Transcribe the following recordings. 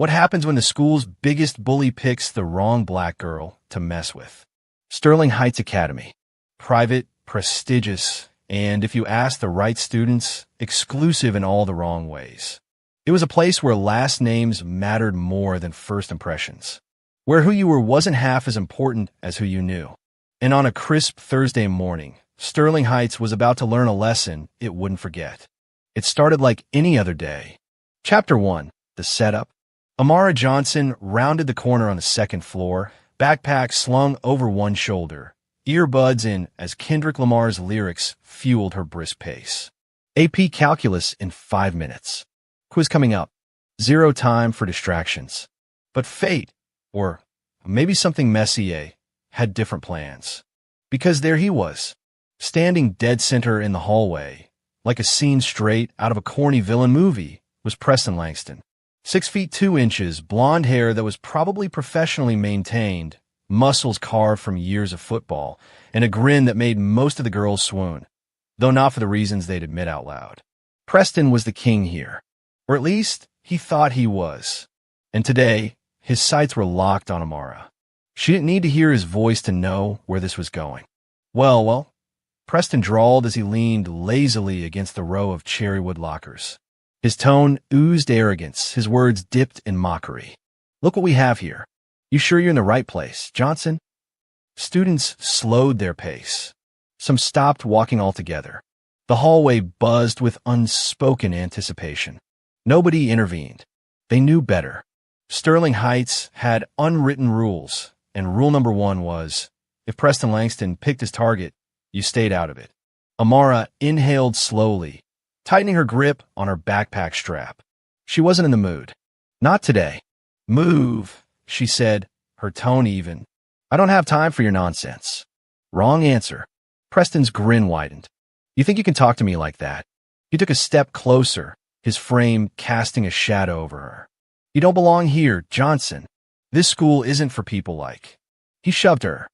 What happens when the school's biggest bully picks the wrong black girl to mess with? Sterling Heights Academy. Private, prestigious, and if you ask the right students, exclusive in all the wrong ways. It was a place where last names mattered more than first impressions, where who you were wasn't half as important as who you knew. And on a crisp Thursday morning, Sterling Heights was about to learn a lesson it wouldn't forget. It started like any other day. Chapter 1, The Setup. Amara Johnson rounded the corner on the second floor, backpack slung over one shoulder, earbuds in as Kendrick Lamar's lyrics fueled her brisk pace. AP Calculus in 5 minutes. Quiz coming up. Zero time for distractions. But fate, or maybe something Messier, had different plans. Because there he was, standing dead center in the hallway, like a scene straight out of a corny villain movie, was Preston Langston. 6 feet 2 inches, blonde hair that was probably professionally maintained, muscles carved from years of football, and a grin that made most of the girls swoon, though not for the reasons they'd admit out loud. Preston was the king here, or at least he thought he was. And today, his sights were locked on Amara. She didn't need to hear his voice to know where this was going. Well, Preston drawled as he leaned lazily against the row of cherrywood lockers. His tone oozed arrogance, his words dipped in mockery. Look what we have here. You sure you're in the right place, Johnson? Students slowed their pace. Some stopped walking altogether. The hallway buzzed with unspoken anticipation. Nobody intervened. They knew better. Sterling Heights had unwritten rules, and rule number 1 was, if Preston Langston picked his target, you stayed out of it. Amara inhaled slowly, tightening her grip on her backpack strap. She wasn't in the mood. Not today. Move, she said, her tone even. I don't have time for your nonsense. Wrong answer. Preston's grin widened. You think you can talk to me like that? He took a step closer, his frame casting a shadow over her. You don't belong here, Johnson. This school isn't for people like. He shoved her.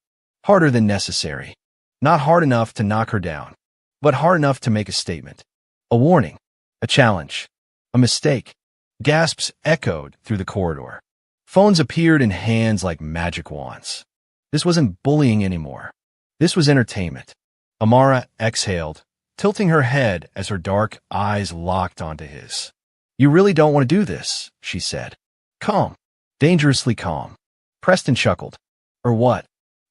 Harder than necessary. Not hard enough to knock her down, but hard enough to make a statement. A warning. A challenge. A mistake. Gasps echoed through the corridor. Phones appeared in hands like magic wands. This wasn't bullying anymore. This was entertainment. Amara exhaled, tilting her head as her dark eyes locked onto his. You really don't want to do this, she said. Calm. Dangerously calm. Preston chuckled. Or what?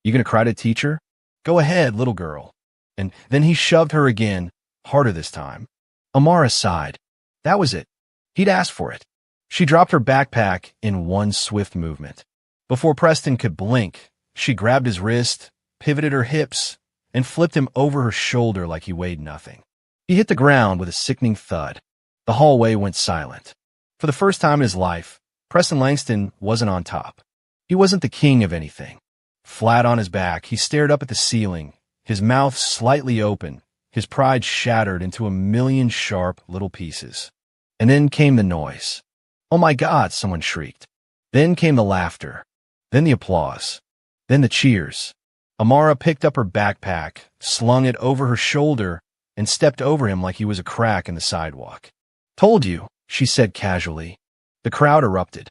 You gonna cry to teacher? Go ahead, little girl. And then he shoved her again, harder this time. Amara sighed. That was it. He'd asked for it. She dropped her backpack in one swift movement. Before Preston could blink, she grabbed his wrist, pivoted her hips, and flipped him over her shoulder like he weighed nothing. He hit the ground with a sickening thud. The hallway went silent. For the first time in his life, Preston Langston wasn't on top. He wasn't the king of anything. Flat on his back, he stared up at the ceiling, his mouth slightly open, his pride shattered into a million sharp little pieces. And then came the noise. Oh my God, someone shrieked. Then came the laughter. Then the applause. Then the cheers. Amara picked up her backpack, slung it over her shoulder, and stepped over him like he was a crack in the sidewalk. Told you, she said casually. The crowd erupted.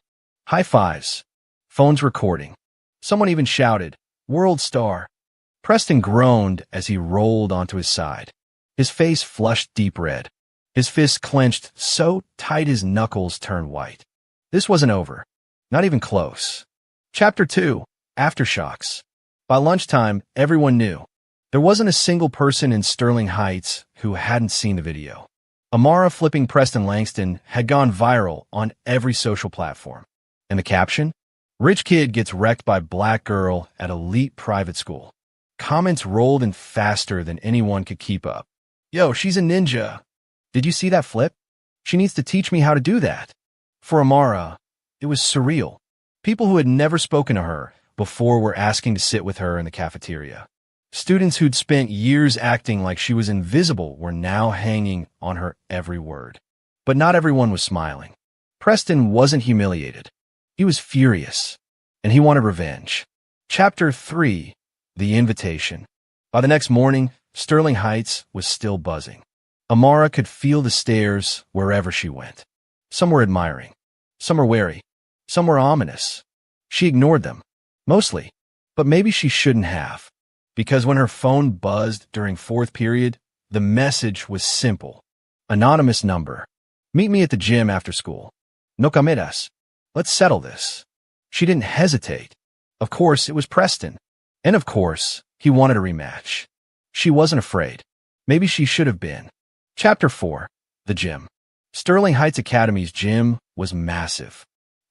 High fives. Phones recording. Someone even shouted, World Star. Preston groaned as he rolled onto his side. His face flushed deep red. His fists clenched so tight his knuckles turned white. This wasn't over. Not even close. Chapter 2, Aftershocks. By lunchtime, everyone knew. There wasn't a single person in Sterling Heights who hadn't seen the video. Amara flipping Preston Langston had gone viral on every social platform. And the caption? Rich kid gets wrecked by black girl at elite private school. Comments rolled in faster than anyone could keep up. Yo, she's a ninja. Did you see that flip? She needs to teach me how to do that. For Amara, it was surreal. People who had never spoken to her before were asking to sit with her in the cafeteria. Students who'd spent years acting like she was invisible were now hanging on her every word. But not everyone was smiling. Preston wasn't humiliated. He was furious, and he wanted revenge. Chapter 3, The Invitation. By the next morning, Sterling Heights was still buzzing. Amara could feel the stares wherever she went. Some were admiring. Some were wary. Some were ominous. She ignored them. Mostly. But maybe she shouldn't have. Because when her phone buzzed during fourth period, the message was simple. Anonymous number. Meet me at the gym after school. No comedas. Let's settle this. She didn't hesitate. Of course, it was Preston. And of course, he wanted a rematch. She wasn't afraid. Maybe she should have been. Chapter 4. The Gym. Sterling Heights Academy's gym was massive.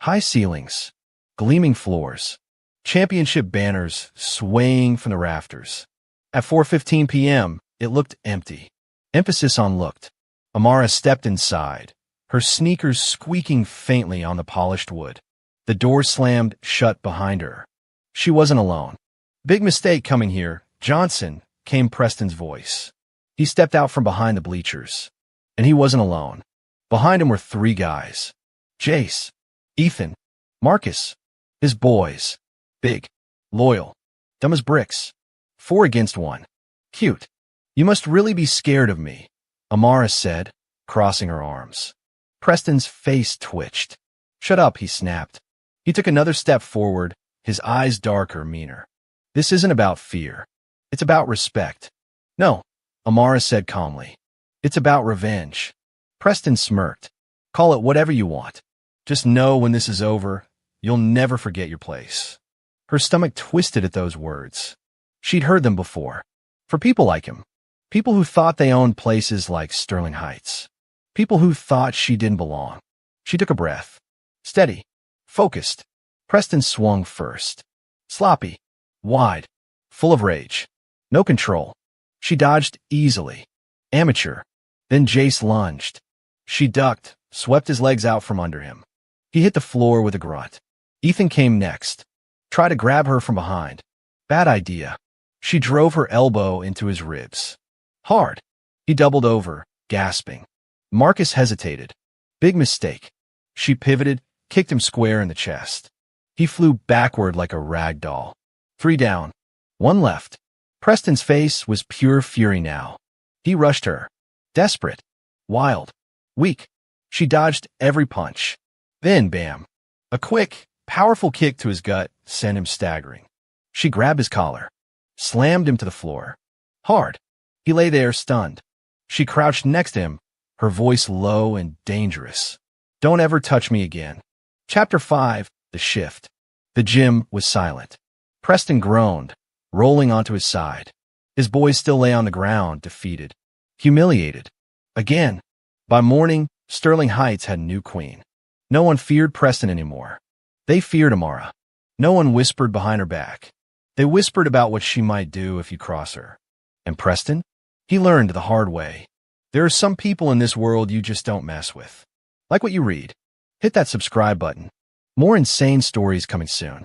High ceilings, gleaming floors, championship banners swaying from the rafters. At 4:15 p.m., it looked empty. Emphasis on looked. Amara stepped inside, her sneakers squeaking faintly on the polished wood. The door slammed shut behind her. She wasn't alone. Big mistake coming here, Johnson, came Preston's voice. He stepped out from behind the bleachers. And he wasn't alone. Behind him were three guys. Jace, Ethan, Marcus, his boys. Big, loyal, dumb as bricks. 4 against 1. Cute. You must really be scared of me, Amara said, crossing her arms. Preston's face twitched. Shut up, he snapped. He took another step forward, his eyes darker, meaner. This isn't about fear. It's about respect. No, Amara said calmly. It's about revenge. Preston smirked. Call it whatever you want. Just know when this is over, you'll never forget your place. Her stomach twisted at those words. She'd heard them before. For people like him. People who thought they owned places like Sterling Heights. People who thought she didn't belong. She took a breath. Steady. Focused. Preston swung first. Sloppy. Wide. Full of rage. No control. She dodged easily. Amateur. Then Jace lunged. She ducked, swept his legs out from under him. He hit the floor with a grunt. Ethan came next. Tried to grab her from behind. Bad idea. She drove her elbow into his ribs. Hard. He doubled over, gasping. Marcus hesitated. Big mistake. She pivoted, kicked him square in the chest. He flew backward like a rag doll. 3 down. 1 left. Preston's face was pure fury now. He rushed her. Desperate. Wild. Weak. She dodged every punch. Then, bam. A quick, powerful kick to his gut sent him staggering. She grabbed his collar. Slammed him to the floor. Hard. He lay there, stunned. She crouched next to him, her voice low and dangerous. Don't ever touch me again. Chapter 5. The Shift. The gym was silent. Preston groaned, rolling onto his side. His boys still lay on the ground, defeated. Humiliated. Again. By morning, Sterling Heights had a new queen. No one feared Preston anymore. They feared Amara. No one whispered behind her back. They whispered about what she might do if you cross her. And Preston? He learned the hard way. There are some people in this world you just don't mess with. Like what you read. Hit that subscribe button. More insane stories coming soon.